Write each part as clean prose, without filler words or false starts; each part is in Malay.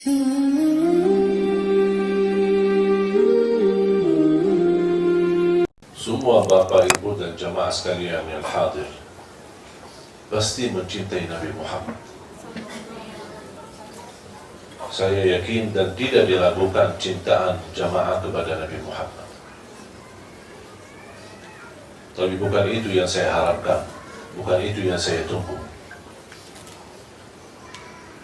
Semua Bapak, Ibu dan jamaah sekalian yang hadir pasti mencintai Nabi Muhammad. Saya yakin dan tidak diragukan cintaan jamaah kepada Nabi Muhammad. Tapi bukan itu yang saya harapkan, bukan itu yang saya tunggu.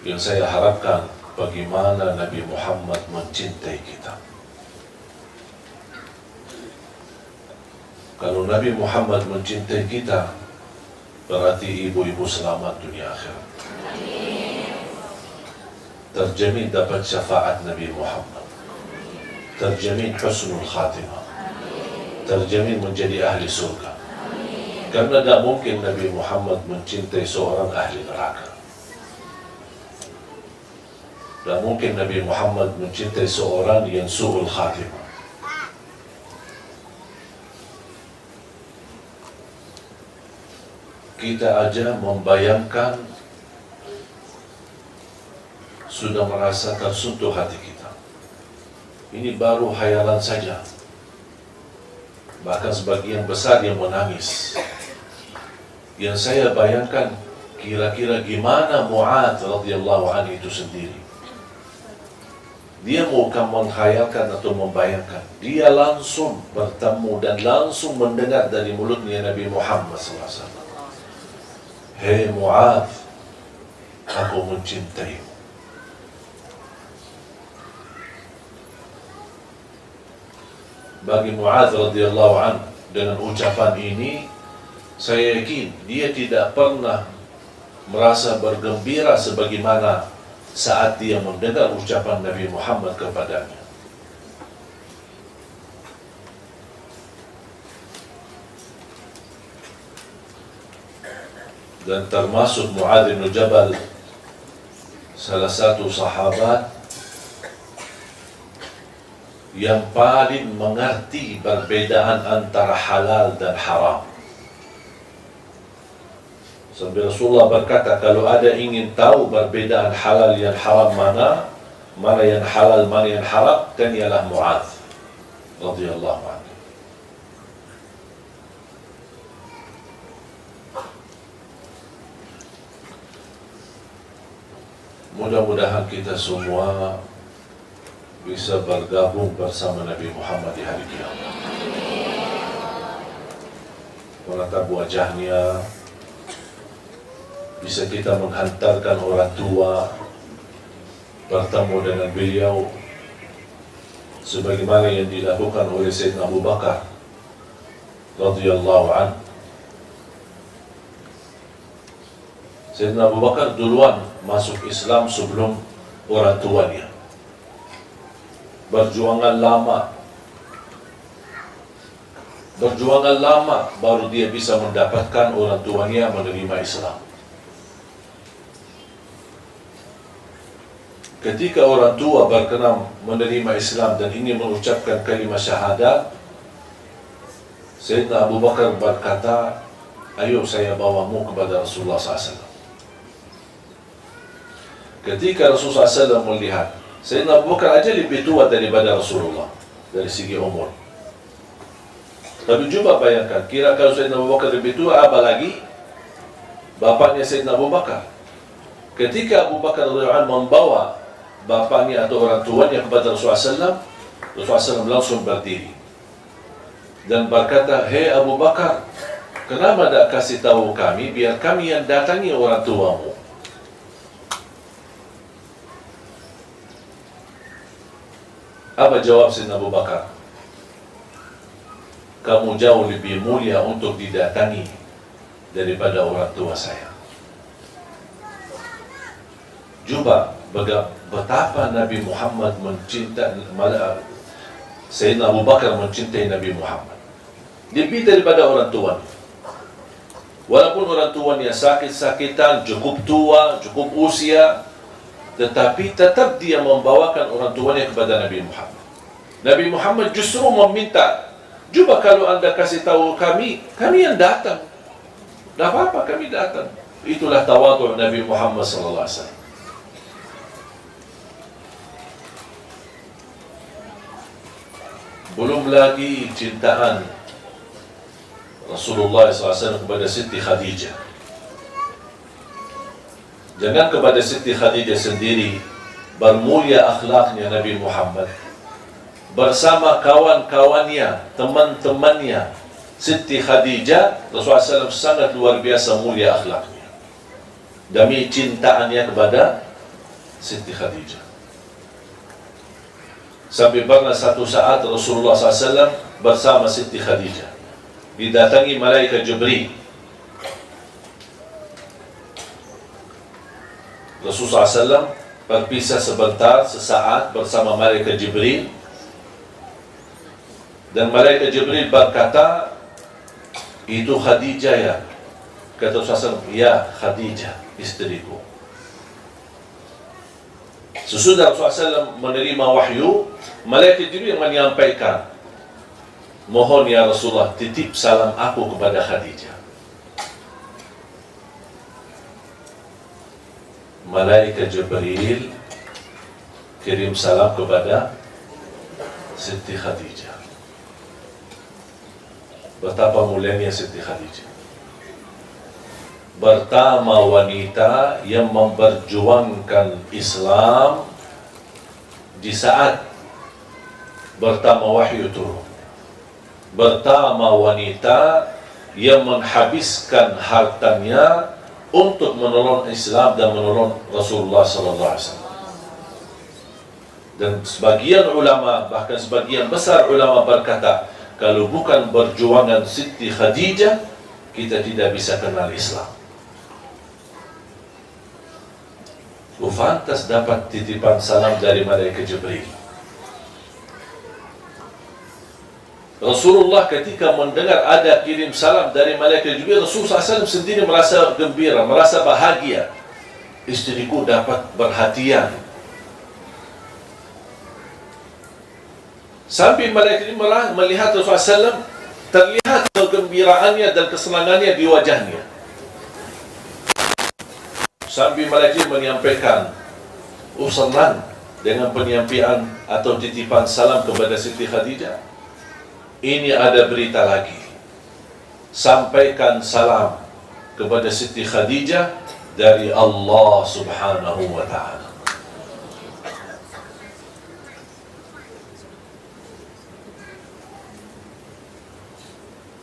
Yang saya harapkan, bagaimana Nabi Muhammad mencintai kita. Kalau Nabi Muhammad mencintai kita, berarti ibu-ibu selamat dunia akhirat. Terjamin dapat syafaat Nabi Muhammad. Terjamin husnul khatimah. Terjamin menjadi ahli surga. Karena tidak mungkin Nabi Muhammad mencintai seorang ahli neraka. Tidak mungkin Nabi Muhammad mencintai seorang yang su'ul khatimah. Kita aja membayangkan sudah merasa tersentuh hati kita. Ini baru khayalan saja. Bahkan sebagian besar yang menangis. Yang saya bayangkan kira-kira gimana Mu'adz radhiyallahu anhu itu sendiri. Dia bukan menghayalkan atau membayangkan. Dia langsung bertemu dan langsung mendengar dari mulutnya Nabi Muhammad SAW. Hei Mu'adz, aku mencintaimu. Bagi Mu'adz radhiyallahu anhu, dengan ucapan ini, saya yakin dia tidak pernah merasa bergembira sebagaimana saat dia mendengar ucapan Nabi Muhammad kepadanya. Dan termasuk Mu'adz bin Jabal, salah satu sahabat yang paling mengerti perbedaan antara halal dan haram. Sampai Rasulullah berkata, kalau ada ingin tahu perbedaan halal yang haram mana yang halal, mana yang haram, dan ialah Mu'adz radhiyallahu anhu. Mudah-mudahan kita semua bisa bergabung bersama Nabi Muhammad di hari kiamat. Menatap wajahnya, bisa kita menghantarkan orang tua bertemu dengan beliau sebagaimana yang dilakukan oleh Sayyidina Abu Bakar radhiyallahu anhu. Sayyidina Abu Bakar duluan masuk Islam sebelum orang tuanya. Berjuangan lama baru dia bisa mendapatkan orang tuanya menerima Islam. Ketika orang tua berkenan menerima Islam dan ingin mengucapkan kalimat syahadat, Sayyidina Abu Bakar berkata, ayo saya bawamu kepada Rasulullah SAW. Ketika Rasulullah SAW melihat Sayyidina Abu Bakar aja lebih tua daripada Rasulullah dari segi umur. Tapi coba bayangkan, kira kalau Sayyidina Abu Bakar lebih tua, apalagi bapaknya Sayyidina Abu Bakar. Ketika Abu Bakar radhiyallahu anhu membawa bapaknya atau orang tuanya kepada Rasulullah SAW, Rasulullah SAW langsung berdiri dan berkata, hei Abu Bakar, kenapa tak kasih tahu kami biar kami yang datangi orang tuamu? Apa jawab Sayyidina Abu Bakar? Kamu jauh lebih mulia untuk didatangi daripada orang tua saya. Coba betapa Nabi Muhammad mencintai, Sayyidina Abu Bakar mencintai Nabi Muhammad lebih daripada orang tuanya. Walaupun orang tuanya sakit-sakitan, cukup tua, cukup usia, tetapi tetap dia membawakan orang tuanya kepada Nabi Muhammad. Nabi Muhammad justru meminta, coba kalau anda kasih tahu kami yang datang. Tidak apa-apa, kami datang. Itulah tawadhu Nabi Muhammad SAW. Belum lagi cintaan Rasulullah SAW kepada Siti Khadijah. Jangan kepada Siti Khadijah sendiri, bermulia akhlaknya Nabi Muhammad bersama kawan-kawannya, teman-temannya. Siti Khadijah, Rasulullah SAW sangat luar biasa mulia akhlaknya demi cintaannya kepada Siti Khadijah. Sampai pernah satu saat Rasulullah SAW bersama Siti Khadijah didatangi malaikat Jibril. Rasulullah SAW berpisah sebentar, sesaat bersama malaikat Jibril, dan malaikat Jibril berkata, itu Khadijah ya? Kata Rasulullah SAW, ya Khadijah, istriku. Sesudah Rasulullah SAW menerima wahyu, malaikat Jibril menyampaikan, mohon ya Rasulullah, titip salam aku kepada Khadijah. Malaikat Jibril kirim salam kepada Siti Khadijah. Betapa mulianya Siti Khadijah. Pertama wanita yang memperjuangkan Islam di saat pertama wahyu turun. Pertama wanita yang menghabiskan hartanya untuk menolong Islam dan menolong Rasulullah SAW. Dan sebagian ulama, bahkan sebagian besar ulama berkata, kalau bukan perjuangan Siti Khadijah, kita tidak bisa kenal Islam. Fantas dapat titipan salam dari malaikat Jibril. Rasulullah ketika mendengar ada kirim salam dari malaikat Jibril, Rasulullah SAW sendiri merasa gembira, merasa bahagia. Istriku dapat perhatian. Sampai malaikat Jibril melihat Rasulullah SAW, terlihat kegembiraannya dan kesenangannya di wajahnya. Sampai malaikat menyampaikan, senang dengan penyampaian atau titipan salam kepada Siti Khadijah. Ini ada berita lagi. Sampaikan salam kepada Siti Khadijah dari Allah Subhanahu wa ta'ala.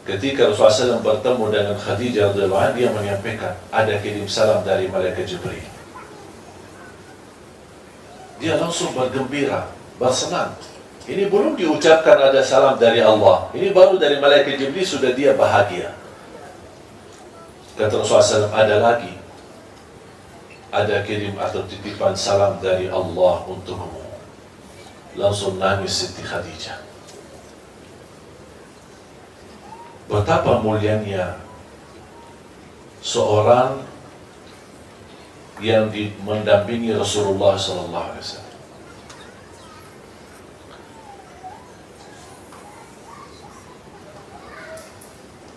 Ketika Rasulullah SAW bertemu dengan Khadijah radhiyallahu anha, dia menyampaikan ada kirim salam dari malaikat Jibril. Dia langsung bergembira, bersenang. Ini belum diucapkan ada salam dari Allah. Ini baru dari malaikat Jibril sudah dia bahagia. Kata Rasulullah SAW, ada lagi. Ada kirim atau titipan salam dari Allah untukmu. Langsung nangis Siti Khadijah. Betapa mulianya seorang yang mendampingi Rasulullah SAW.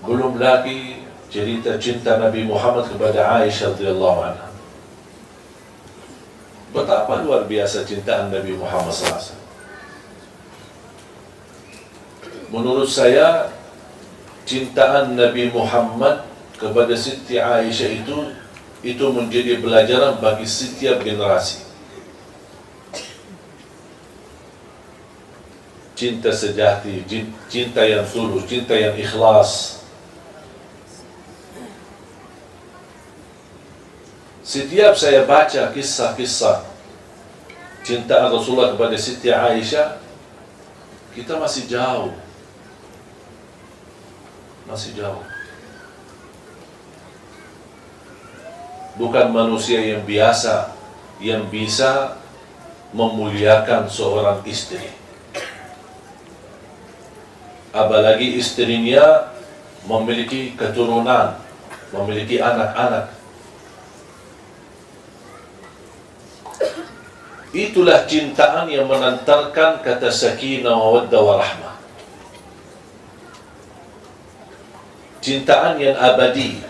Belum lagi cerita cinta Nabi Muhammad kepada Aisyah radhiyallahu anha. Betapa luar biasa cintaan Nabi Muhammad SAW. Menurut saya, cintaan Nabi Muhammad kepada Siti Aisyah itu menjadi pelajaran bagi setiap generasi. Cinta sejati, cinta yang tulus, cinta yang ikhlas. Setiap saya baca kisah-kisah cintaan Rasulullah kepada Siti Aisyah, kita masih jauh. Masih jauh. Bukan manusia yang biasa yang bisa memuliakan seorang istri. Apalagi istrinya memiliki keturunan, memiliki anak-anak. Itulah cintaan yang menantarkan kata sakinah, mawaddah, warahmah. Cintaan yang abadi,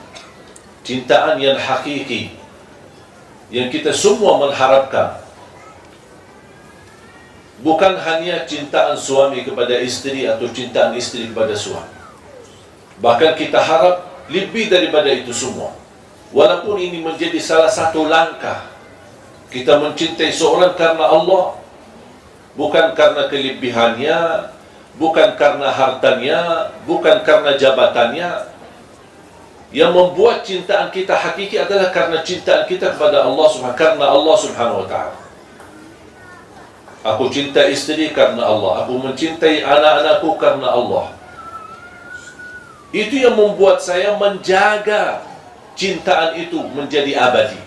cintaan yang hakiki, yang kita semua mengharapkan. bukan hanya cintaan suami kepada isteri atau cintaan isteri kepada suami. Bahkan kita harap lebih daripada itu semua. Walaupun ini menjadi salah satu langkah kita mencintai seorang karena Allah, bukan karena kelebihannya, bukan karena hartanya, bukan karena jabatannya. Yang membuat cintaan kita hakiki adalah karena cintaan kita kepada Allah Subhanahu wa ta'ala. Aku cinta istri karena Allah, aku mencintai anak-anakku karena Allah. Itu yang membuat saya menjaga cintaan itu menjadi abadi.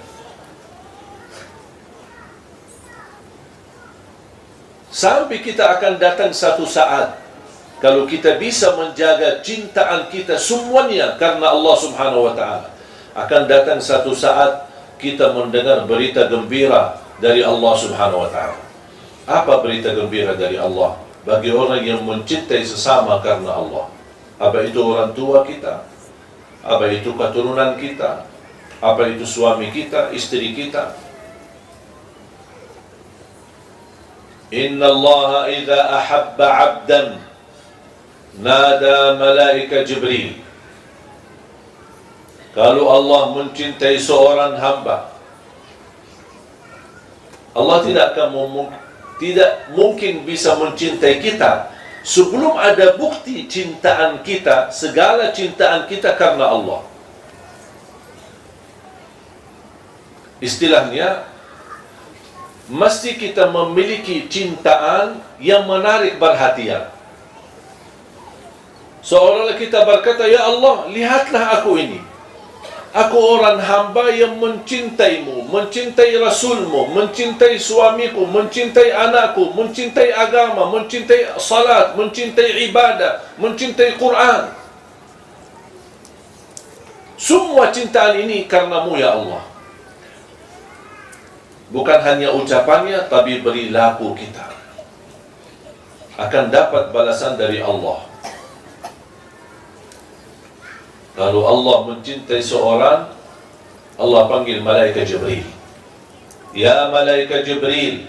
Sampai kita akan datang satu saat, kalau kita bisa menjaga cintaan kita semuanya karena Allah Subhanahu wa ta'ala, akan datang satu saat kita mendengar berita gembira dari Allah Subhanahu wa ta'ala. Apa berita gembira dari Allah bagi orang yang mencintai sesama karena Allah? Apa itu orang tua kita? Apa itu keturunan kita? Apa itu suami kita, istri kita? Inna Allah idza ahabba 'abdan nada malaika Jibril. Kalau Allah mencintai seorang hamba, Allah tidak mungkin bisa mencintai kita sebelum ada bukti cintaan kita, segala cintaan kita karena Allah. Istilahnya, mesti kita memiliki cintaan yang menarik perhatian. Seolah-olah kita berkata, ya Allah, lihatlah aku ini. Aku orang hamba yang mencintaimu, mencintai Rasulmu, mencintai suamiku, mencintai anakku, mencintai agama, mencintai salat, mencintai ibadah, mencintai Quran. Semua cintaan ini karenamu ya Allah. Bukan hanya ucapannya, tapi perilaku kita akan dapat balasan dari Allah. Kalau Allah mencintai seorang, Allah panggil malaikat Jibril. Ya malaikat Jibril,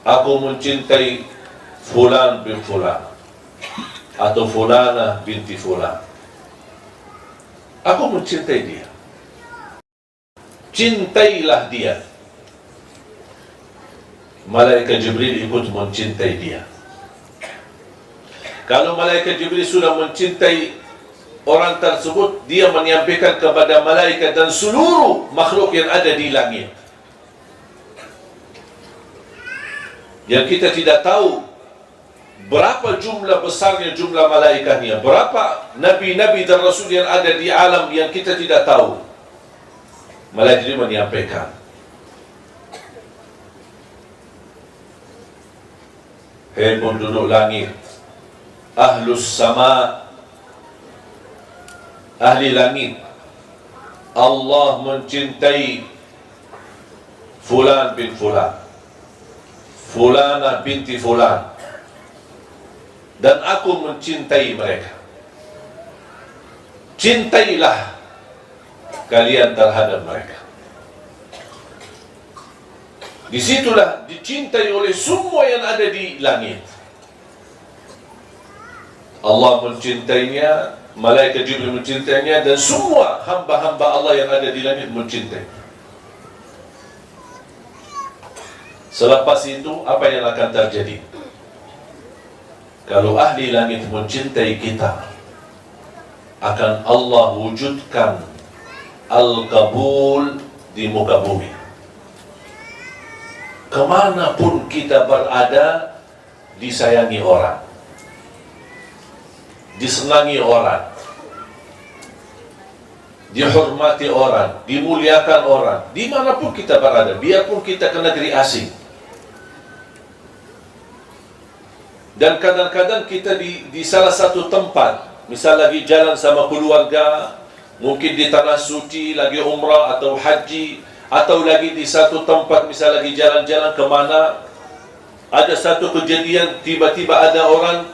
aku mencintai fulan bin fulan, atau fulana binti fulan. Aku mencintai dia. Cintailah dia. Malaikat Jibril ikut mencintai dia. Kalau malaikat Jibril sudah mencintai orang tersebut, dia menyampaikan kepada malaikat dan seluruh makhluk yang ada di langit. Yang kita tidak tahu berapa jumlah besarnya jumlah malaikatnya, berapa nabi-nabi dan rasul yang ada di alam yang kita tidak tahu. Malaikat ini menyampaikan, hei penduduk langit, ahlus sama, ahli langit, Allah mencintai fulan bin fulan, fulana binti fulan, dan aku mencintai mereka. Cintailah kalian terhadap mereka. Disitulah dicintai oleh semua yang ada di langit. Allah mencintainya, malaikat Jibril mencintainya, dan semua hamba-hamba Allah yang ada di langit mencintai. Selepas itu, apa yang akan terjadi? Kalau ahli langit mencintai kita, akan Allah wujudkan al-qabul di muka bumi. Kemanapun kita berada, disayangi orang, disenangi orang, dihormati orang, dimuliakan orang, dimanapun kita berada, biarpun kita ke negeri asing. Dan kadang-kadang kita di salah satu tempat, misal lagi jalan sama keluarga, mungkin di tanah suci, lagi umrah atau haji, atau lagi di satu tempat, misal lagi jalan-jalan kemana, ada satu kejadian, tiba-tiba ada orang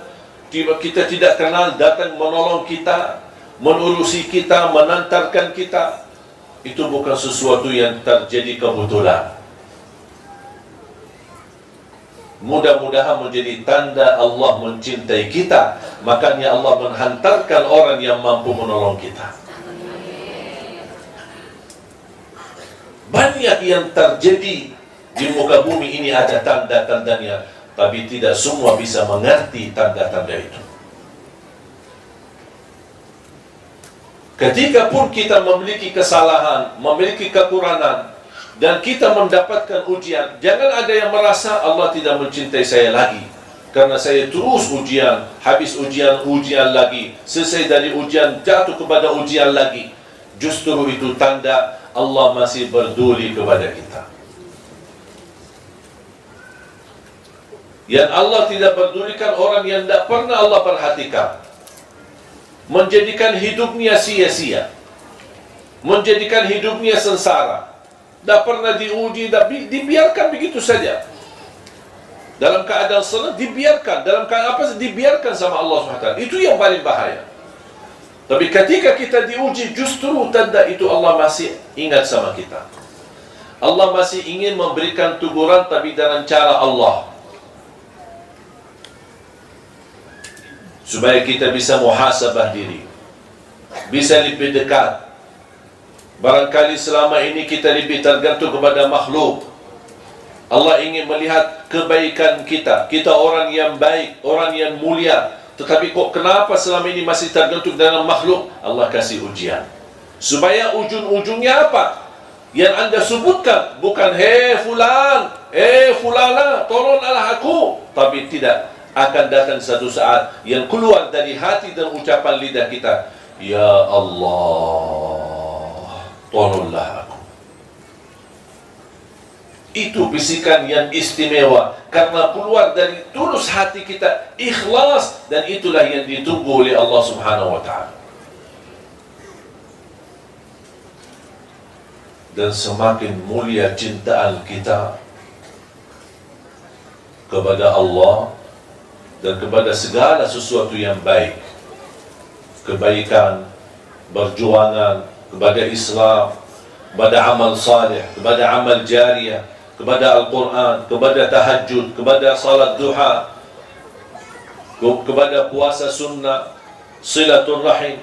kita tidak kenal datang menolong kita, menurusi kita, menantarkan kita. Itu bukan sesuatu yang terjadi kebetulan. mudah-mudahan menjadi tanda Allah mencintai kita. Makanya Allah menghantarkan orang yang mampu menolong kita. Banyak yang terjadi di muka bumi ini, ada tanda-tandanya, tapi tidak semua bisa mengerti tanda-tanda itu. Ketika pun kita memiliki kesalahan, memiliki kekurangan, dan kita mendapatkan ujian, jangan ada yang merasa Allah tidak mencintai saya lagi karena saya terus ujian, habis ujian, ujian lagi, selesai dari ujian, jatuh kepada ujian lagi. Justru itu tanda Allah masih peduli kepada kita. Yang Allah tidak pedulikan orang yang tidak pernah Allah perhatikan, menjadikan hidupnya sia-sia, menjadikan hidupnya sengsara, tidak pernah diuji, dibiarkan begitu saja. Dalam keadaan senang dibiarkan, dalam keadaan apa dibiarkan sama Allah SWT. Itu yang paling bahaya. Tapi ketika kita diuji, justru tanda itu Allah masih ingat sama kita. Allah masih ingin memberikan teguran, tapi dengan cara Allah, supaya kita bisa muhasabah diri, bisa lebih dekat. Barangkali selama ini kita lebih tergantung kepada makhluk. Allah ingin melihat kebaikan kita. Kita orang yang baik, orang yang mulia, tetapi kok kenapa selama ini masih tergantung dengan makhluk? Allah kasih ujian supaya ujung-ujungnya apa? Yang anda sebutkan bukan hei fulan, hei fulana, tolonglah aku, tapi tidak. Akan datang satu saat yang keluar dari hati dan ucapan lidah kita, ya Allah, tolonglah aku. Itu bisikan yang istimewa karena keluar dari tulus hati kita, ikhlas, dan itulah yang ditunggu oleh Allah Subhanahu wa ta'ala. Dan semakin mulia cintaan kita kepada Allah dan kepada segala sesuatu yang baik, kebaikan, perjuangan kepada Islam, kepada amal saleh, kepada amal jariyah, kepada Al-Quran, kepada tahajud, kepada salat duha, kepada puasa sunnah, silaturrahim.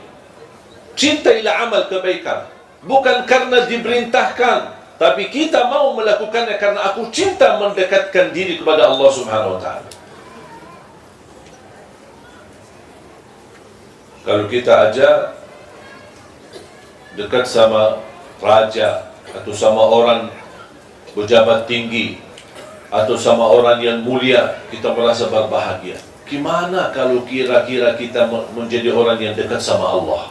Cintailah amal kebaikan, bukan karena diperintahkan, tapi kita mau melakukannya karena aku cinta mendekatkan diri kepada Allah Subhanahu wa ta'ala. Kalau kita aja dekat sama raja, atau sama orang pejabat tinggi, atau sama orang yang mulia, kita merasa berbahagia. Gimana kalau kira-kira kita menjadi orang yang dekat sama Allah?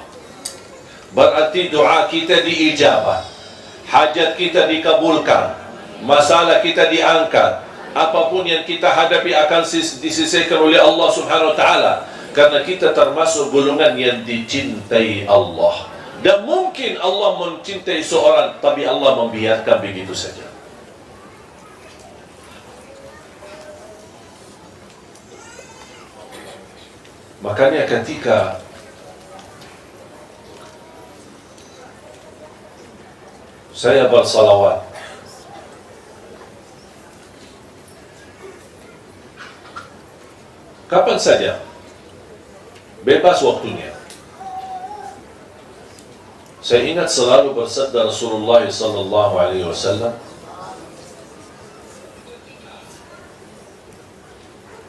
Berarti doa kita diijabah, hajat kita dikabulkan, masalah kita diangkat, apapun yang kita hadapi akan diselesaikan oleh Allah Subhanahu wa ta'ala, karena kita termasuk golongan yang dicintai Allah. Dan mungkin Allah mencintai seorang, tapi Allah membiarkan begitu saja. Makanya ketika saya bersalawat, kapan saja, bebas waktunya. Saya ingat selalu bersabda Rasulullah sallallahu alaihi wasallam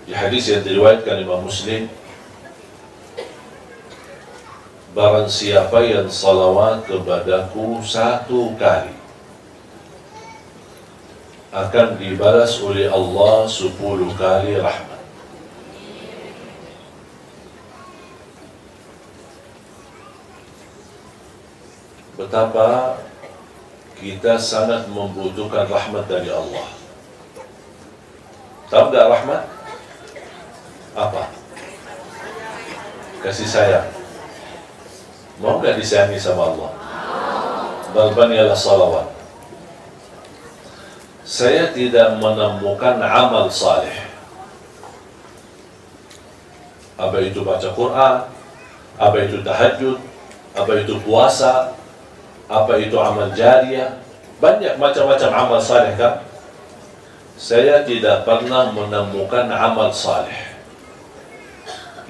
di hadis yang diriwayatkan Imam Muslim, barang siapa yang salawat kepadaku 1 kali, akan dibalas oleh Allah 10 kali rahmat. Betapa kita sangat membutuhkan rahmat dari Allah. Tahu tak rahmat? Apa? Kasih sayang. Mau gak disayangi sama Allah? Balbanialah salawat. Saya tidak menemukan amal saleh, apa itu baca Quran, apa itu tahajud, apa itu puasa, apa itu amal jariyah, banyak macam-macam amal saleh kan. saya tidak pernah menemukan amal saleh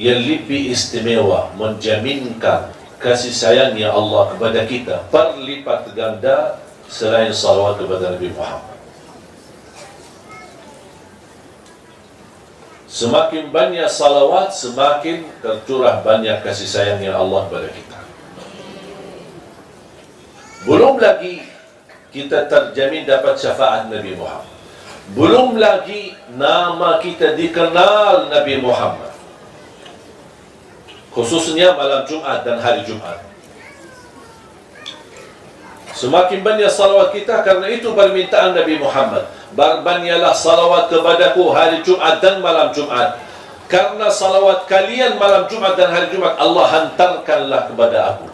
yang lebih istimewa menjaminkan kasih sayangnya Allah kepada kita berlipat ganda selain salawat kepada Nabi Muhammad. Semakin banyak salawat, semakin tercurah banyak kasih sayangnya Allah kepada kita. Belum lagi kita terjamin dapat syafaat Nabi Muhammad. Belum lagi nama kita dikenal Nabi Muhammad, khususnya malam Jumat dan hari Jumat. Semakin banyak salawat kita, karena itu permintaan Nabi Muhammad, berbanyaklah salawat kepadaku hari Jumat dan malam Jumat, karena salawat kalian malam Jumat dan hari Jumat Allah hantarkanlah kepada aku.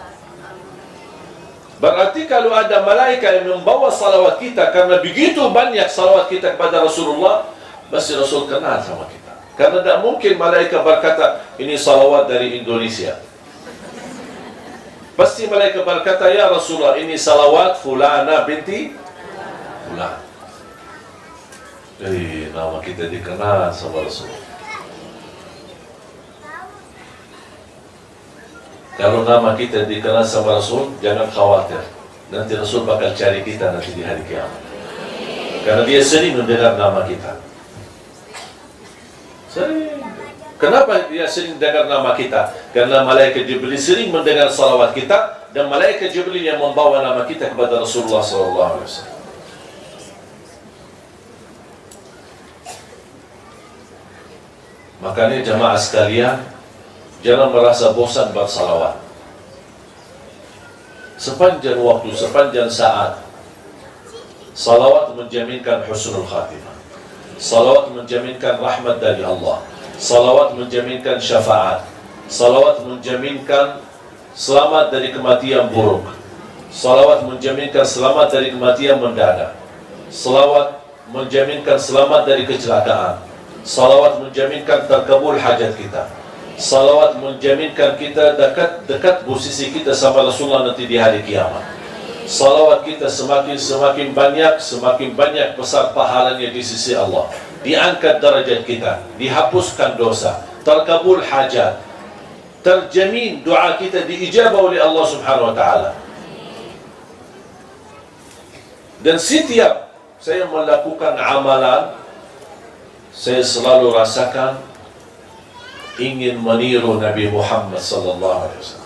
Berarti kalau ada malaikat yang membawa salawat kita, karena begitu banyak salawat kita kepada Rasulullah, pasti Rasul kenal sama kita. Karena tidak mungkin malaikat berkata, ini salawat dari Indonesia. Pasti malaikat berkata, ya Rasulullah, ini salawat fulana binti fulan. Jadi nama kita dikenal sama Rasul. Kalau nama kita dikenal sama Rasul, jangan khawatir. Nanti Rasul bakal cari kita nanti di hari kiamat. Karena dia sering mendengar nama kita. Sering. Kenapa dia sering dengar nama kita? Karena malaikat Jibril sering mendengar salawat kita, dan malaikat Jibril yang membawa nama kita kepada Rasulullah SAW. Makanya jamaah sekalian, jangan merasa bosan bersalawat. Sepanjang waktu, sepanjang saat, salawat menjaminkan husnul khatimah. Salawat menjaminkan rahmat dari Allah. Salawat menjaminkan syafaat. Salawat menjaminkan selamat dari kematian buruk. Salawat menjaminkan selamat dari kematian mendadak. Salawat menjaminkan selamat dari kecelakaan. Salawat menjaminkan terkabul hajat kita. Salawat menjaminkan kita dekat posisi kita sama Rasulullah nanti di hari kiamat. Salawat kita semakin banyak besar pahalanya di sisi Allah. Diangkat derajat kita, dihapuskan dosa, terkabul hajat, terjamin doa kita diijabah oleh Allah Subhanahu wa taala. Dan setiap saya melakukan amalan, saya selalu rasakan ingin meniru Nabi Muhammad sallallahu alaihi wasallam.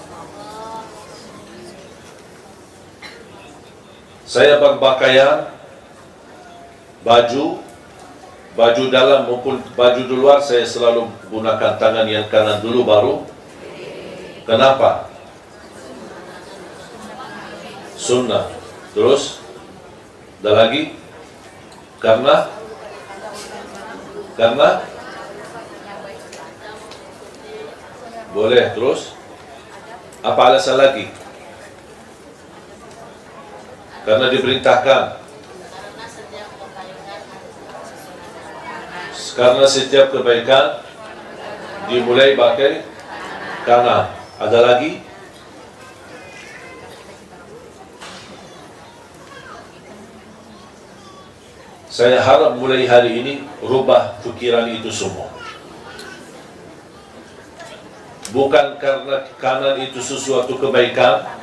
Saya berpakaian baju dalam maupun baju di luar, saya selalu gunakan tangan yang kanan dulu baru. Kenapa? Sunnah. Terus ada lagi? Karena boleh. Terus apa alasan lagi? Karena diperintahkan. Karena setiap kebaikan dimulai pakai kanan. Ada lagi? Saya harap mulai hari ini rubah pikiran itu semua. Bukan karena kanan itu sesuatu kebaikan.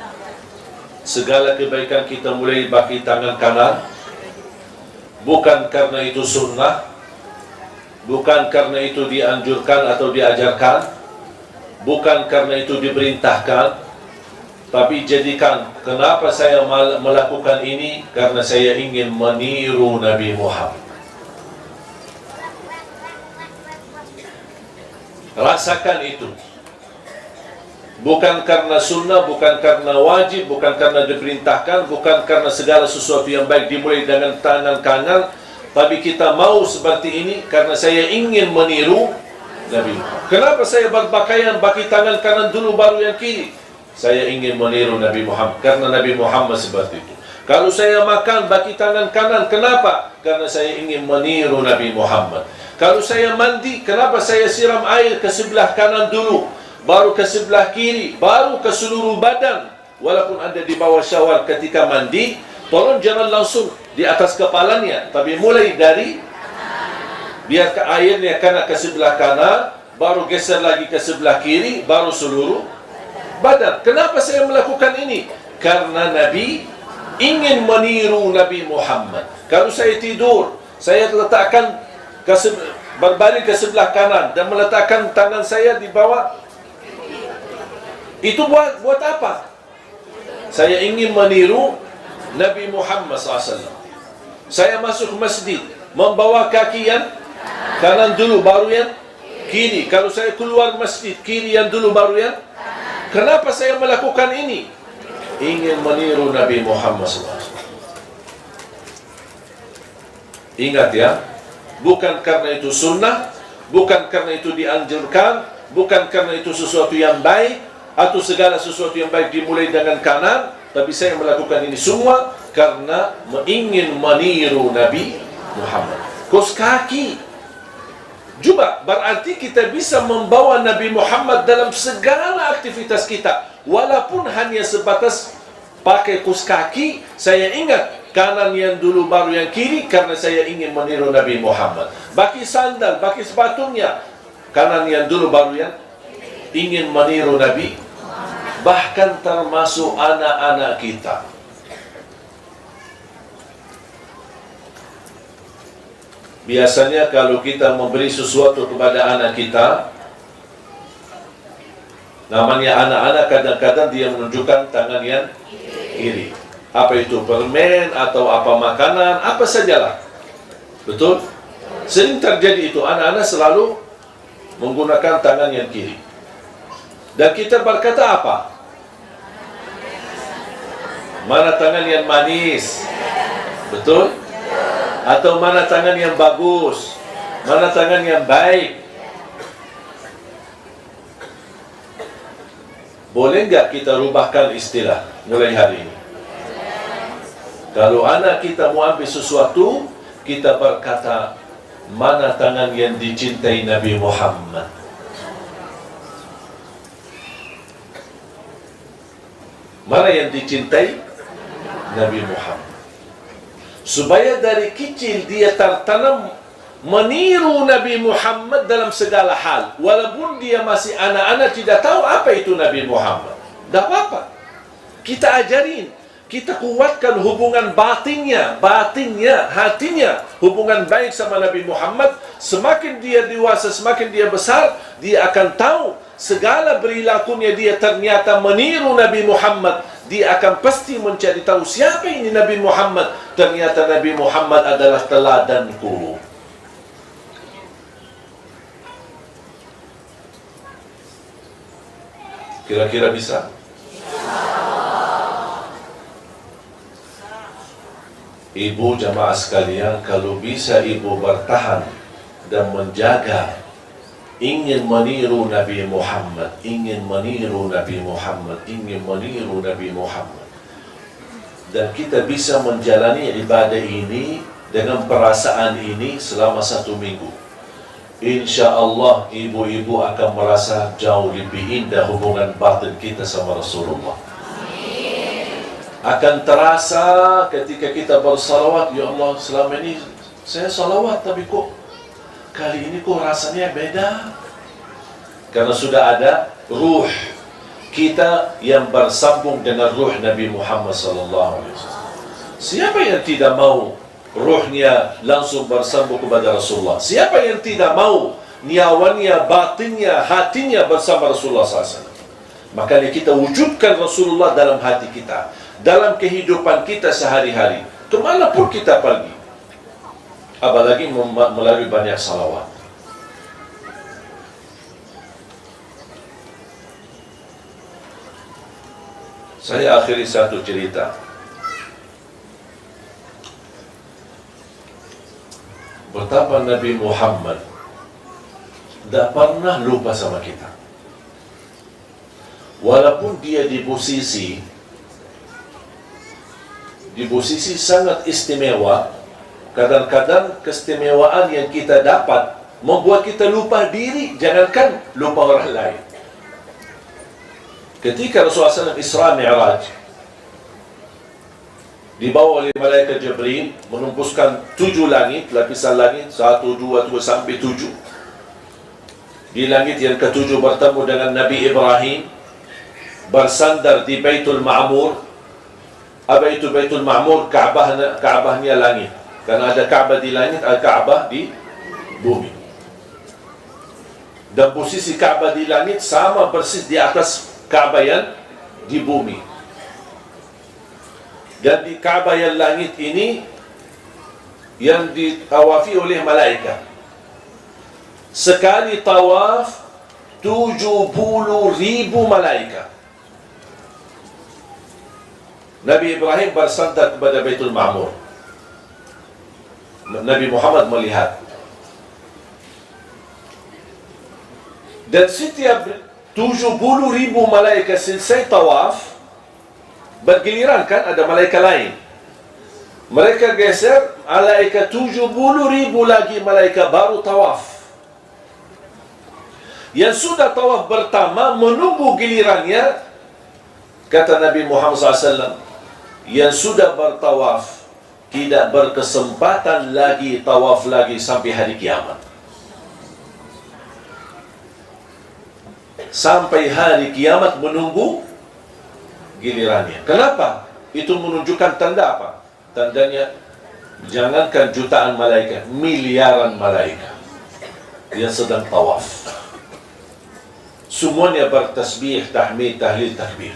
Segala kebaikan kita mulai pakai tangan kanan. Bukan karena itu sunnah. Bukan karena itu dianjurkan atau diajarkan. Bukan karena itu diperintahkan. Tapi jadikan, kenapa saya melakukan ini? Karena saya ingin meniru Nabi Muhammad. Rasakan itu. Bukan karena sunnah, bukan karena wajib, bukan karena diperintahkan, bukan karena segala sesuatu yang baik dimulai dengan tangan kanan. Tapi kita mau seperti ini karena saya ingin meniru Nabi Muhammad. Kenapa saya berpakaian pakai tangan kanan dulu baru yang kiri? Saya ingin meniru Nabi Muhammad karena Nabi Muhammad seperti itu. Kalau saya makan pakai tangan kanan, kenapa? Karena saya ingin meniru Nabi Muhammad. Kalau saya mandi, kenapa saya siram air ke sebelah kanan dulu, baru ke sebelah kiri, baru ke seluruh badan? Walaupun Anda di bawah syawar ketika mandi, tolong jangan langsung di atas kepalanya, tapi mulai dari Biar airnya kena ke sebelah kanan, baru geser lagi ke sebelah kiri, baru seluruh badan. Kenapa saya melakukan ini? Karena Nabi ingin meniru Nabi Muhammad. Kalau saya tidur, saya letakkan berbaring ke sebelah kanan dan meletakkan tangan saya di bawah. Itu buat apa? Saya ingin meniru Nabi Muhammad SAW. Saya masuk masjid, membawa kaki yang kanan dulu, baru yang kiri. Kalau saya keluar masjid, kiri yang dulu, baru yang. Kenapa saya melakukan ini? Ingin meniru Nabi Muhammad SAW. Ingat ya, bukan karena itu sunnah, bukan karena itu dianjurkan, bukan karena itu sesuatu yang baik, atau segala sesuatu yang baik dimulai dengan kanan, tapi saya melakukan ini semua karena ingin meniru Nabi Muhammad. Kos kaki. Juga berarti kita bisa membawa Nabi Muhammad dalam segala aktivitas kita. Walaupun hanya sebatas pakai kos kaki, saya ingat kanan yang dulu baru yang kiri karena saya ingin meniru Nabi Muhammad. Bagi sandal, bagi sepatunya, kanan yang dulu baru yang ingin meniru Nabi. Bahkan termasuk anak-anak kita. Biasanya kalau kita memberi sesuatu kepada anak kita, namanya anak-anak, kadang-kadang dia menunjukkan tangan yang kiri. Apa itu, permen atau apa makanan, apa sajalah. Betul? Sering terjadi itu, anak-anak selalu menggunakan tangan yang kiri. Dan kita berkata apa? Mana tangan yang manis? Betul? Atau mana tangan yang bagus? Mana tangan yang baik? Boleh nggak kita rubahkan istilah mulai hari ini? Kalau anak kita mau ambil sesuatu, kita berkata, mana tangan yang dicintai Nabi Muhammad? Mana yang dicintai Nabi Muhammad? Supaya dari kecil dia tertanam meniru Nabi Muhammad dalam segala hal. Walaupun dia masih anak-anak tidak tahu apa itu Nabi Muhammad. Tak apa-apa. Kita ajarin. Kita kuatkan hubungan batinnya, hatinya. Hubungan baik sama Nabi Muhammad. Semakin dia dewasa, semakin dia besar, dia akan tahu segala perilakunya dia ternyata meniru Nabi Muhammad. Dia akan pasti mencari tahu siapa ini Nabi Muhammad. Ternyata Nabi Muhammad adalah teladanku. Kira-kira bisa? Ibu jamaah sekalian, kalau bisa ibu bertahan dan menjaga, ingin meniru Nabi Muhammad, ingin meniru Nabi Muhammad, ingin meniru Nabi Muhammad, dan kita bisa menjalani ibadah ini dengan perasaan ini selama 1 minggu, insya Allah ibu-ibu akan merasa jauh lebih indah hubungan batin kita sama Rasulullah. Akan terasa ketika kita bersalawat, ya Allah, selama ini saya salawat, tapi kok kali ini kok rasanya beda. Karena sudah ada ruh kita yang bersambung dengan ruh Nabi Muhammad SAW. Siapa yang tidak mau ruhnya langsung bersambung kepada Rasulullah? Siapa yang tidak mau nyawanya, batinnya, hatinya bersama Rasulullah SAW? Makanya kita wujudkan Rasulullah dalam hati kita, dalam kehidupan kita sehari-hari, kemanapun kita pergi. Apalagi melalui banyak salawat. Saya akhiri satu cerita. Betapa Nabi Muhammad tidak pernah lupa sama kita. Walaupun dia di posisi sangat istimewa, kadang-kadang keistimewaan yang kita dapat membuat kita lupa diri, jangankan lupa orang lain. Ketika Rasulullah SAW Isra Mi'raj, dibawa oleh malaikat Jibril, menembuskan 7 langit, lapisan langit 1, 2, 3 sampai 7. Di langit yang ke-7 bertemu dengan Nabi Ibrahim, bersandar di Baitul Ma'mur. Apa itu Baitul Ma'mur? Kaabahnya langit. Karena ada Kaabah di langit, ada Kaabah di bumi. Dan posisi Kaabah di langit sama persis di atas Kaabah yang di bumi. Dan di Kaabah yang langit ini yang ditawafi oleh malaikat. Sekali tawaf 70,000 malaikat. Nabi Ibrahim bersandar kepada Baitul Ma'mur. Nabi Muhammad melihat. Dan setiap 70,000 malaikat selesai tawaf, bergiliran kan, ada malaikat lain. Mereka geser, malaikat 70,000 lagi malaikat baru tawaf. Yang sudah tawaf pertama menunggu gilirannya, kata Nabi Muhammad SAW, yang sudah bertawaf tidak berkesempatan lagi tawaf lagi sampai hari kiamat. Sampai hari kiamat menunggu gilirannya. Kenapa? Itu menunjukkan tanda apa? Tandanya, jangankan jutaan malaikat, miliaran malaikat yang sedang tawaf. Semuanya bertasbih, tahmid, tahlil, takbir.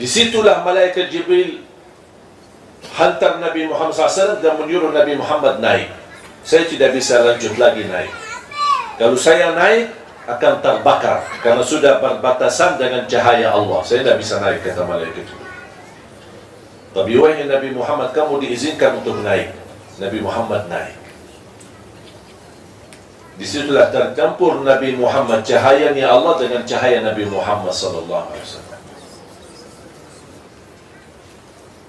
Disitulah malaikat Jibril hantar Nabi Muhammad SAW dan menyuruh Nabi Muhammad naik. Saya tidak bisa lanjut lagi naik. Kalau saya naik akan terbakar karena sudah berbatasan dengan cahaya Allah. Saya tidak bisa naik, kata malaikat itu. Tapi wahai Nabi Muhammad, kamu diizinkan untuk naik. Nabi Muhammad naik. Disitulah tercampur Nabi Muhammad, cahayanya Allah dengan cahaya Nabi Muhammad SAW.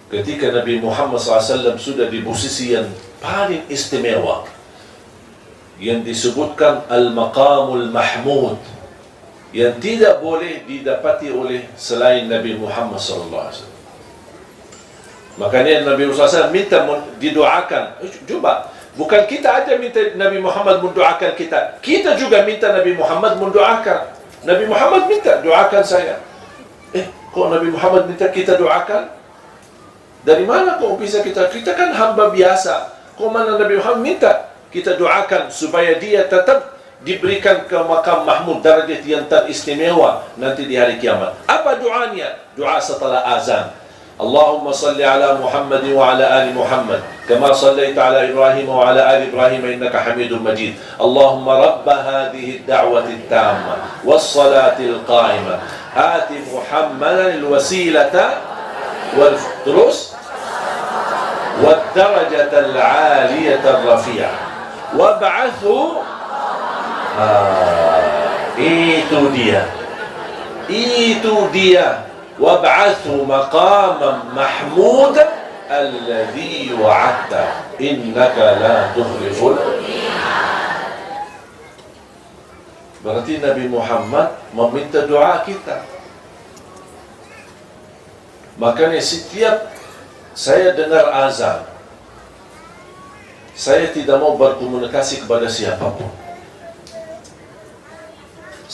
Ketika Nabi Muhammad SAW sudah di posisi yang paling istimewa, yang disebutkan Al-Maqamul Mahmud, yang tidak boleh didapati oleh selain Nabi Muhammad SAW. Makanya Nabi Muhammad SAW minta didoakan. Coba, bukan kita aja minta Nabi Muhammad mendoakan kita, kita juga minta Nabi Muhammad mendoakan. Nabi Muhammad minta, doakan saya. Kok Nabi Muhammad minta kita doakan? Dari mana kok bisa kita? Kita kan hamba biasa. Kok mana Nabi Muhammad minta kita doakan supaya dia tetap diberikan ke makam mahmud, darajat yang teristimewa nanti di hari kiamat. Apa doanya? Doa setelah azan. Allahumma salli ala Muhammad wa ala ali Muhammad kama sallaita ala Ibrahim wa ala ali Ibrahim innaka Hamidum Majid. Allahumma rabba hadhihi ad-da'wati at-tamma was-salati al-qa'imah ati Muhammadan al-wasilata wal terus wad-darajata al-'aliyata ar-rafi'ah wab'athu. Itu dia wab'athu maqaman mahmudan alladhi wa'adta innaka la tukhliful. Berarti Nabi Muhammad meminta doa kita. Makanya setiap saya dengar azan, saya tidak mau berkomunikasi kepada siapapun.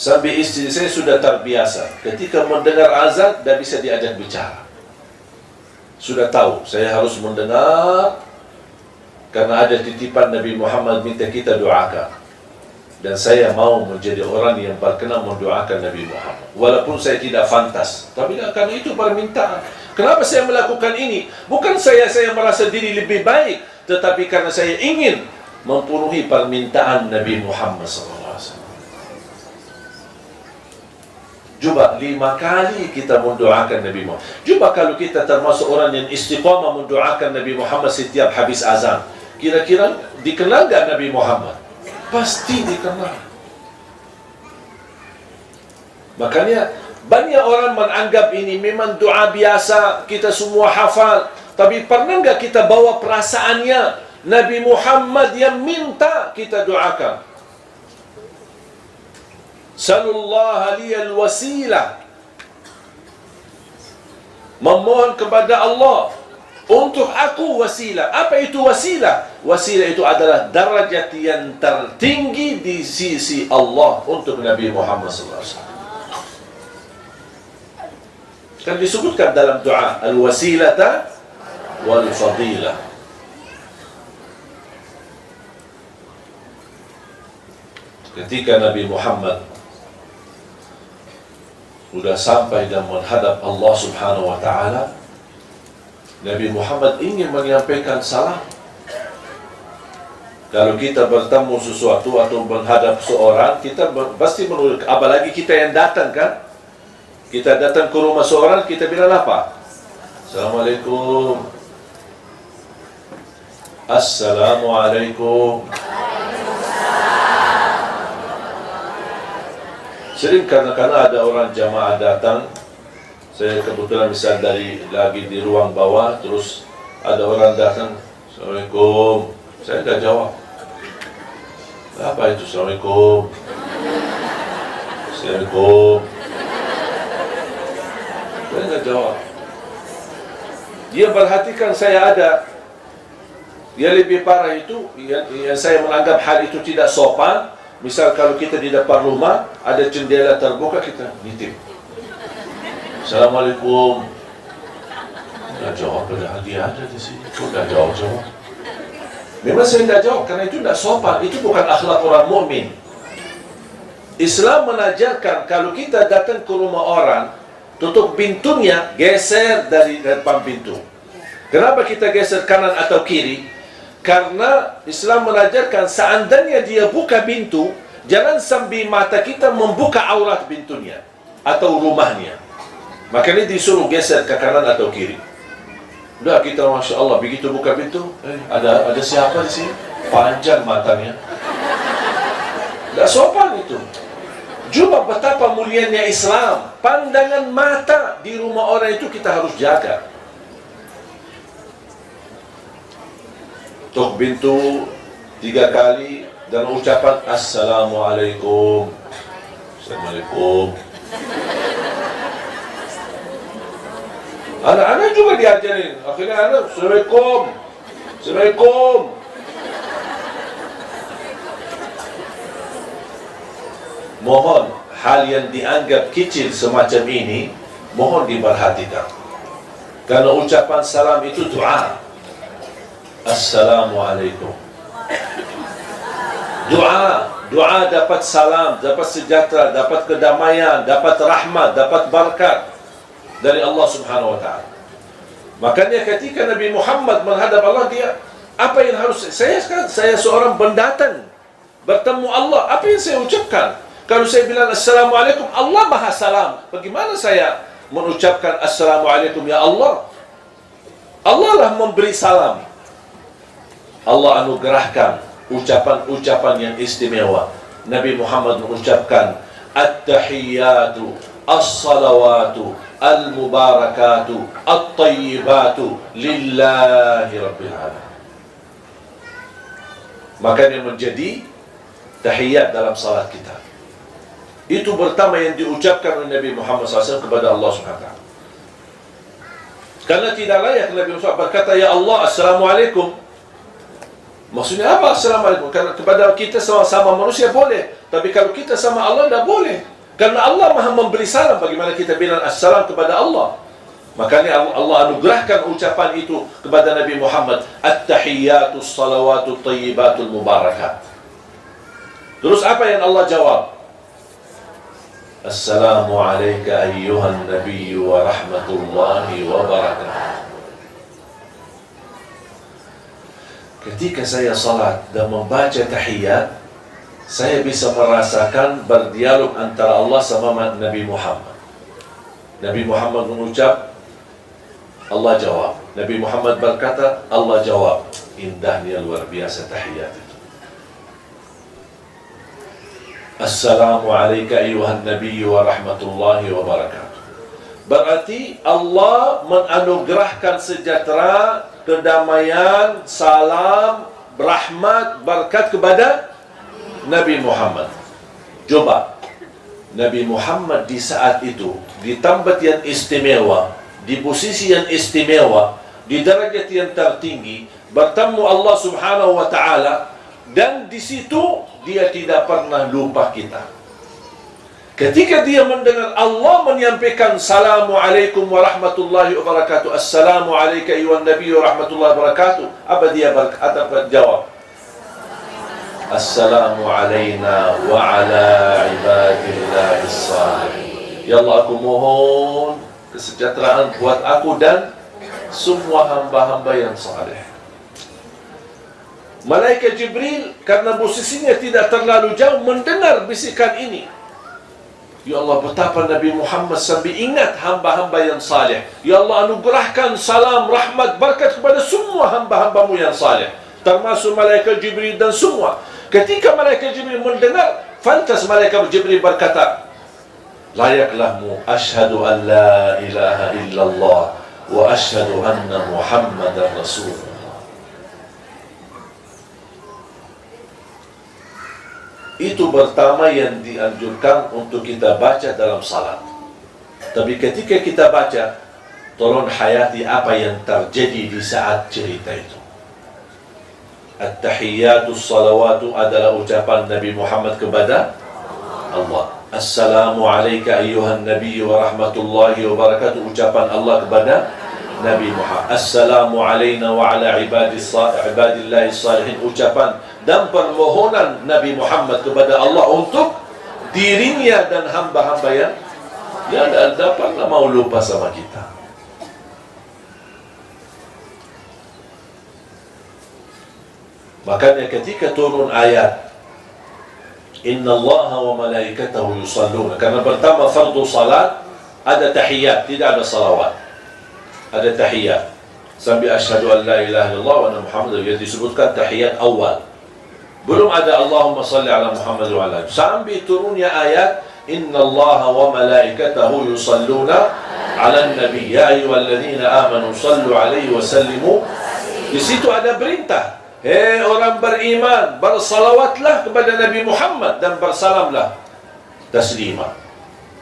Sampai istri saya sudah terbiasa, ketika mendengar azan tidak bisa diajak bicara. Sudah tahu, saya harus mendengar karena ada titipan Nabi Muhammad minta kita doakan. Dan saya mau menjadi orang yang berkenan mendoakan Nabi Muhammad. Walaupun saya tidak fantas, tapi karena itu permintaan. Kenapa saya melakukan ini? Bukan saya merasa diri lebih baik, tetapi karena saya ingin memenuhi permintaan Nabi Muhammad SAW. Coba 5 kali kita mendoakan Nabi Muhammad. Coba kalau kita termasuk orang yang istiqamah mendoakan Nabi Muhammad setiap habis azan, kira-kira dikenal gak Nabi Muhammad? Pasti dikenal. Makanya banyak orang menganggap ini memang doa biasa, kita semua hafal. Tapi pernah nggak kita bawa perasaannya Nabi Muhammad yang minta kita doakan? Sallallahu aliyal wasilah memohon kepada Allah untuk aku wasilah. Apa itu wasilah? Wasilah itu adalah darajat yang tertinggi di sisi Allah untuk Nabi Muhammad SAW. Kan disebutkan dalam doa al-wasilata wal-fadilah. Ketika Nabi Muhammad sudah sampai dan menghadap Allah Subhanahu wa ta'ala, Nabi Muhammad ingin menyampaikan salam. Kalau kita bertemu sesuatu atau menghadap seorang, kita pasti menurut, apalagi kita yang datang kan. Kita datang ke rumah seorang, kita bilang apa? Assalamualaikum. Assalamualaikum. Sering kadang-kadang ada orang jamaah datang. Saya kebetulan misal lagi di ruang bawah, terus ada orang datang, Assalamualaikum. Saya tidak jawab. Apa itu Assalamualaikum? Assalamualaikum. Saya tidak jawab. Dia perhatikan saya ada. Dia lebih parah itu, yang saya menganggap hal itu tidak sopan. Misal kalau kita di depan rumah, ada jendela terbuka, kita nitip. Assalamualaikum. Tidak jawab, padahal dia ada di sini. Tidak jawab. Memang saya tidak jawab, karena itu tidak sopan. Itu bukan akhlak orang mukmin. Islam mengajarkan kalau kita datang ke rumah orang, tutup pintunya, geser dari depan pintu. Kenapa kita geser kanan atau kiri? Karena Islam mengajarkan seandainya dia buka pintu, jangan sambil mata kita membuka aurat pintunya atau rumahnya. Makanya disuruh geser ke kanan atau kiri. Udah kita Masya Allah begitu buka pintu, ada siapa di sini? Panjang matanya. Tidak sopan itu. Juga betapa mulianya Islam. Pandangan mata di rumah orang itu kita harus jaga. Tuk pintu 3 kali dan ucapan Assalamualaikum. Assalamualaikum. Anak-anak juga diajarin. Akhirnya anak Assalamualaikum. Assalamualaikum. Mohon hal yang dianggap kecil semacam ini mohon diperhatikan. Karena ucapan salam itu doa. Assalamualaikum. Doa dapat salam, dapat sejahtera, dapat kedamaian, dapat rahmat, dapat berkat dari Allah Subhanahu wa ta'ala. Makanya ketika Nabi Muhammad menghadap Allah, dia apa yang harus saya seorang pendatang bertemu Allah, apa yang saya ucapkan? Kalau saya bilang Assalamualaikum, Allah Maha Salam. Bagaimana saya mengucapkan Assalamualaikum ya Allah? Allah lah memberi salam. Allah anugerahkan ucapan-ucapan yang istimewa. Nabi Muhammad mengucapkan At-tahiyyatu, As-salawatu, Al-mubarakatu, At-tayyibatu Lillahi Rabbil Alamin. Makanya menjadi tahiyat dalam salat kita. Itu pertama yang diucapkan oleh Nabi Muhammad SAW kepada Allah SWT. Karena tidak layak Nabi Muhammad SAW berkata, Ya Allah, Assalamualaikum. Maksudnya apa Assalamualaikum? Karena kepada kita sama-sama manusia boleh. Tapi kalau kita sama Allah, tidak boleh. Karena Allah Maha memberi salam. Bagaimana kita bilang Assalam kepada Allah? Makanya Allah anugerahkan ucapan itu kepada Nabi Muhammad. At-tahiyyatu, salawatu, tayyibatul mubarakat. Terus apa yang Allah jawab? Assalamu alayka ayyuhan nabiyyu wa rahmatullahi wa barakatuh. Ketika saya salat dan membaca tahiyat, saya bisa merasakan berdialog antara Allah sama Nabi Muhammad. Nabi Muhammad mengucap, Allah jawab. Nabi Muhammad berkata, Allah jawab. Indahnya luar biasa tahiyat itu. Assalamu alayka ayuhan nabiyyu wa rahmatullahi wa barakatuh. Berarti Allah menganugerahkan sejahtera, kedamaian, salam, rahmat, berkat kepada Nabi Muhammad. Coba Nabi Muhammad di saat itu, di tempat yang istimewa, di posisi yang istimewa, di derajat yang tertinggi, bertemu Allah Subhanahu wa Ta'ala, dan di situ dia tidak pernah lupa kita. Ketika dia mendengar Allah menyampaikan Assalamualaikum warahmatullahi wabarakatuh, Assalamu alayka ayyuhan nabiy warahmatullahi wabarakatuh, apa dia jawab? Assalamu alayna wa ala ibadillahis salihin. Ya Allah, aku mohon kesejahteraan buat aku dan semua hamba-hamba yang saleh. Malaikat Jibril karena posisinya tidak terlalu jauh mendengar bisikan ini. Ya Allah, betapa Nabi Muhammad sampai ingat hamba-hamba yang saleh. Ya Allah, anugerahkan salam, rahmat, berkat kepada semua hamba-hambamu yang saleh, termasuk malaikat Jibril dan semua. Ketika malaikat Jibril mendengar, fantas malaikat Jibril berkata, layaklah asyhadu an la ilaha illallah wa asyhadu anna Muhammadar Rasulullah. Itu pertama yang dianjurkan untuk kita baca dalam salat. Tapi ketika kita baca, tolong hayati apa yang terjadi di saat cerita itu. At-tahiyatus salawatu adalah ucapan Nabi Muhammad kepada Allah. Assalamu alayka ayyuhan nabiy wa rahmatullahi wa barakatuh, ucapan Allah kepada Nabi Muhammad. Assalamu alayna wa ala ibadillahi salihin, ucapan dan permohonan Nabi Muhammad kepada Allah untuk dirinya dan hamba-hamba yang tidak pernah mau lupa sama kita. Makanya ketika turun ayat Inna Allaha wa malaikatahu yusalluna, karena pertama fardu salat ada tahiyat, tidak ada salawat, ada tahiyat sambil asyhadu an la ilaha illallah wa anna Muhammadar Rasulullah, disebutkan tahiyat awal, belum ada Allahumma salli ala Muhammad wa ala, sambil turunnya ayat Inna Allaha wa malaikatahu yusalluna ala nabi ya ayyuhalladzina amanu sallu alaihi wa sallimu. Di situ ada perintah, hei orang beriman, bersalawatlah kepada Nabi Muhammad dan bersalamlah taslima.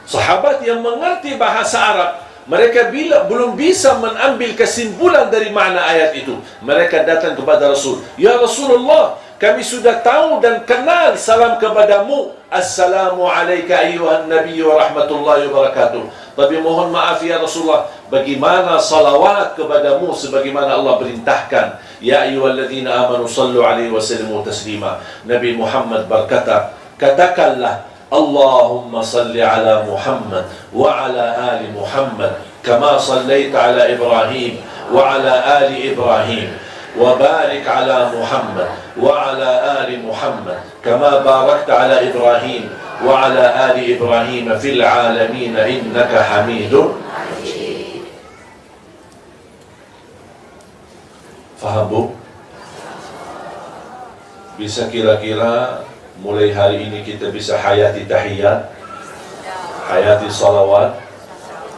Sahabat yang mengerti bahasa Arab, mereka belum bisa mengambil kesimpulan dari makna ayat itu. Mereka datang kepada Rasul, ya Rasulullah, kami sudah tahu dan kenal salam kepadamu, Assalamu alayka ayyuhan nabiy wa rahmatullahi wa barakatuh. Tapi mohon maaf ya Rasulullah, bagaimana salawat kepadamu sebagaimana Allah perintahkan, ya ayyuhalladzina amanu sallu alaihi wa sallimu taslima. Nabi Muhammad berkata, katakanlah Allahumma salli ala Muhammad wa ala ali Muhammad kama sallaita ala Ibrahim wa ala ali Ibrahim wa barik ala Muhammad wa ala ali Muhammad kama barakta ala Ibrahim wa ala ali Ibrahim fil alamin innaka Hamidun Majid. Faham Bu? Bisa kira-kira mulai hari ini kita bisa hayati tahiyat, hayati salawat,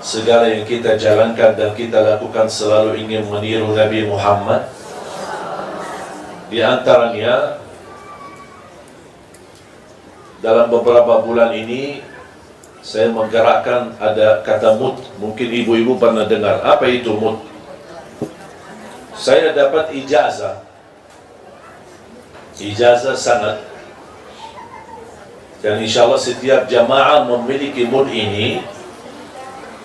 segala yang kita jalankan dan kita lakukan selalu ingin meniru Nabi Muhammad. Di antaranya dalam beberapa bulan ini saya menggerakkan ada kata mut. Mungkin ibu-ibu pernah dengar. Apa itu mut? Saya dapat ijazah sanad, dan insya Allah setiap jamaah memiliki mut ini.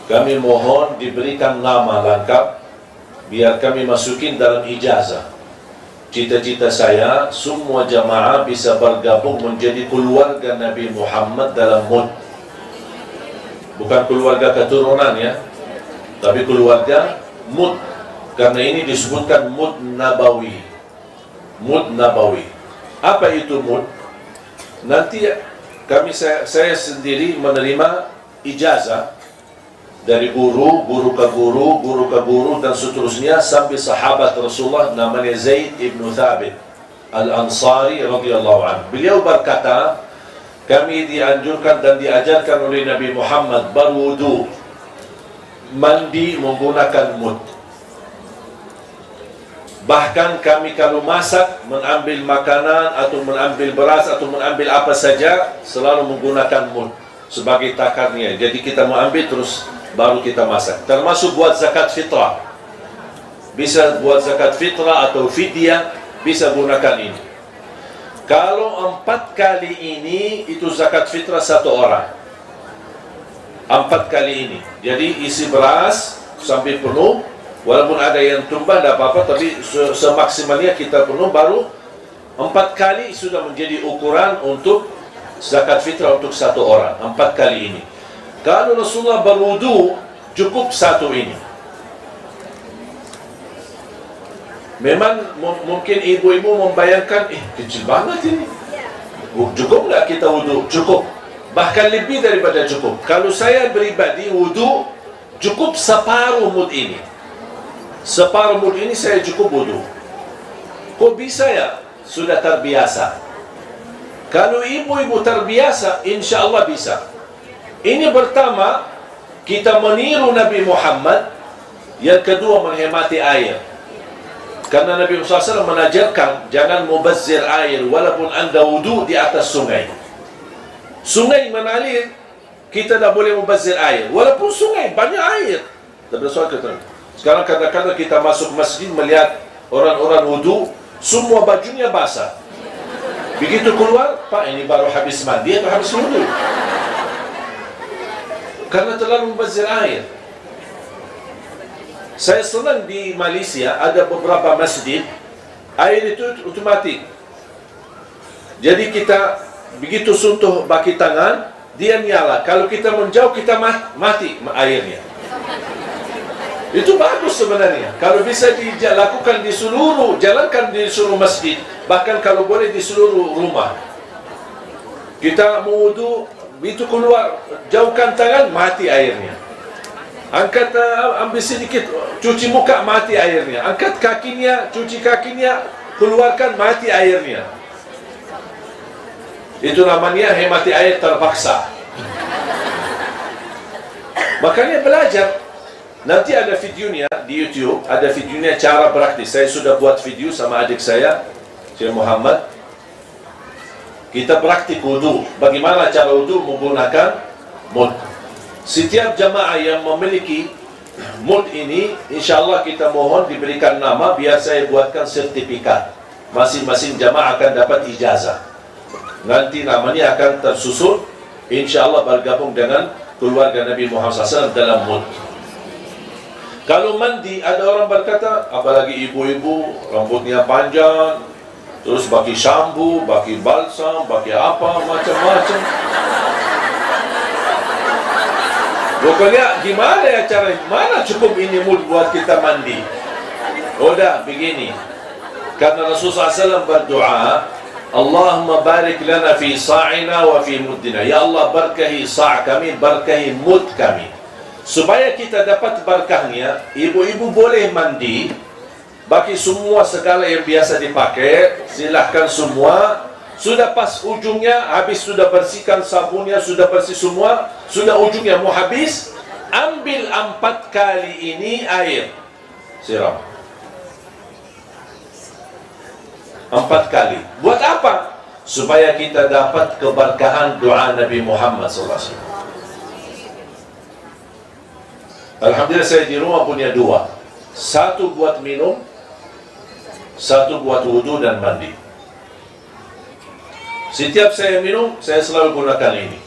Kami mohon diberikan nama lengkap biar kami masukin dalam ijazah. Cita-cita saya semua jamaah bisa bergabung menjadi keluarga Nabi Muhammad dalam mud. Bukan keluarga keturunan ya, tapi keluarga mud. Karena ini disebutkan mud nabawi. Mud nabawi. Apa itu mud? Nanti saya sendiri menerima ijazah dari guru ke guru dan seterusnya sampai sahabat Rasulullah namanya Zaid ibn Thabit Al-Ansari radhiyallahu anhu. Beliau berkata, kami dianjurkan dan diajarkan oleh Nabi Muhammad berwudu, mandi menggunakan mud. Bahkan kami kalau masak, mengambil makanan atau mengambil beras atau mengambil apa saja selalu menggunakan mud sebagai takarnya. Jadi kita mau ambil terus baru kita masak. Termasuk buat zakat fitrah. Bisa buat zakat fitrah atau fidyah, bisa gunakan ini. Kalau 4 kali ini, itu zakat fitrah 1 orang. 4 kali ini. Jadi isi beras sampai penuh. Walaupun ada yang tumbang, tidak apa-apa, tapi semaksimalnya kita penuh, baru 4 kali sudah menjadi ukuran untuk zakat fitrah untuk 1 orang. 4 kali ini. Kalau Rasulullah berwudu, cukup 1 ini. Memang mungkin ibu-ibu membayangkan, kecil banget ini. Cukup nggak kita wudu? Cukup. Bahkan lebih daripada cukup. Kalau saya pribadi wudu, cukup separuh mud ini. Separuh mud ini saya cukup wudu. Kok bisa ya? Sudah terbiasa. Kalau ibu-ibu terbiasa, insya Allah bisa. Ini pertama, kita meniru Nabi Muhammad. Yang kedua, menghemati air. Karena Nabi SAW menajarkan, jangan mubazzir air walaupun anda wudu di atas sungai. Sungai mengalir, kita tak boleh mubazzir air. Walaupun sungai, banyak air. Sekarang kadang-kadang kita masuk masjid melihat orang-orang wudu, semua bajunya basah. Begitu keluar, Pak, ini baru habis mandi atau habis wudu? Karena terlalu mubazzir air. Saya senang di Malaysia, ada beberapa masjid, air itu otomatis. Jadi kita begitu sentuh baki tangan, dia nyala. Kalau kita menjauh, kita mati airnya. Itu bagus sebenarnya. Kalau bisa dilakukan di seluruh, jalankan di seluruh masjid. Bahkan kalau boleh di seluruh rumah. Kita mau wudu, itu keluar, jauhkan tangan, mati airnya. Angkat, ambil sedikit, cuci muka, mati airnya. Angkat kakinya, cuci kakinya, keluarkan, mati airnya. Itu namanya hemati air terpaksa. Makanya belajar. Nanti ada videonya di YouTube, ada videonya cara praktis. Saya sudah buat video sama adik saya, Syekh Muhammad. Kita praktik wudu. Bagaimana cara wudu menggunakan mud. Setiap jamaah yang memiliki mud ini, insya Allah kita mohon diberikan nama, biar saya buatkan sertifikat. Masing-masing jamaah akan dapat ijazah. Nanti namanya akan tersusun, insya Allah bergabung dengan keluarga Nabi Muhammad SAW dalam mud. Kalau mandi, ada orang berkata, apalagi ibu-ibu, rambutnya panjang, terus pakai shampoo, pakai balsam, pakai apa, macam-macam. Pokoknya gimana ya cara, mana cukup ini mud buat kita mandi? Udah, begini. Karena Rasulullah SAW berdoa, Allahumma barik lana fi sa'ina wa fi muddina. Ya Allah, berkahi sa' kami, berkahi mud kami. Supaya kita dapat berkahnya, ibu-ibu boleh mandi, bagi semua segala yang biasa dipakai, silahkan semua. Sudah pas ujungnya, habis sudah bersihkan sabunnya, sudah bersih semua, sudah ujungnya mau habis, ambil 4 kali ini air, siram. 4 kali. Buat apa? Supaya kita dapat keberkahan doa Nabi Muhammad SAW. Alhamdulillah saya di rumah punya 2. 1 buat minum, 1 buat wudu dan mandi. Setiap saya minum, saya selalu gunakan ini.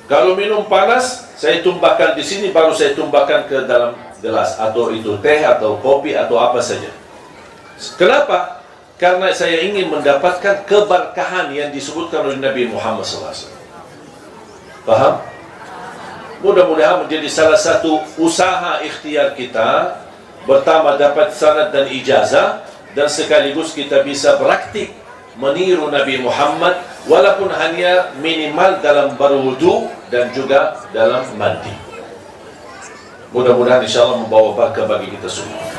Kalau minum panas, saya tumbahkan di sini, baru saya tumbahkan ke dalam gelas, atau itu teh, atau kopi, atau apa saja. Kenapa? Karena saya ingin mendapatkan keberkahan yang disebutkan oleh Nabi Muhammad SAW. Paham? Mudah-mudahan menjadi salah satu usaha ikhtiar kita, pertama dapat sanad dan ijazah, dan sekaligus kita bisa praktik meniru Nabi Muhammad, walaupun hanya minimal dalam berwudu dan juga dalam mandi. Mudah-mudahan insya Allah membawa berkah bagi kita semua.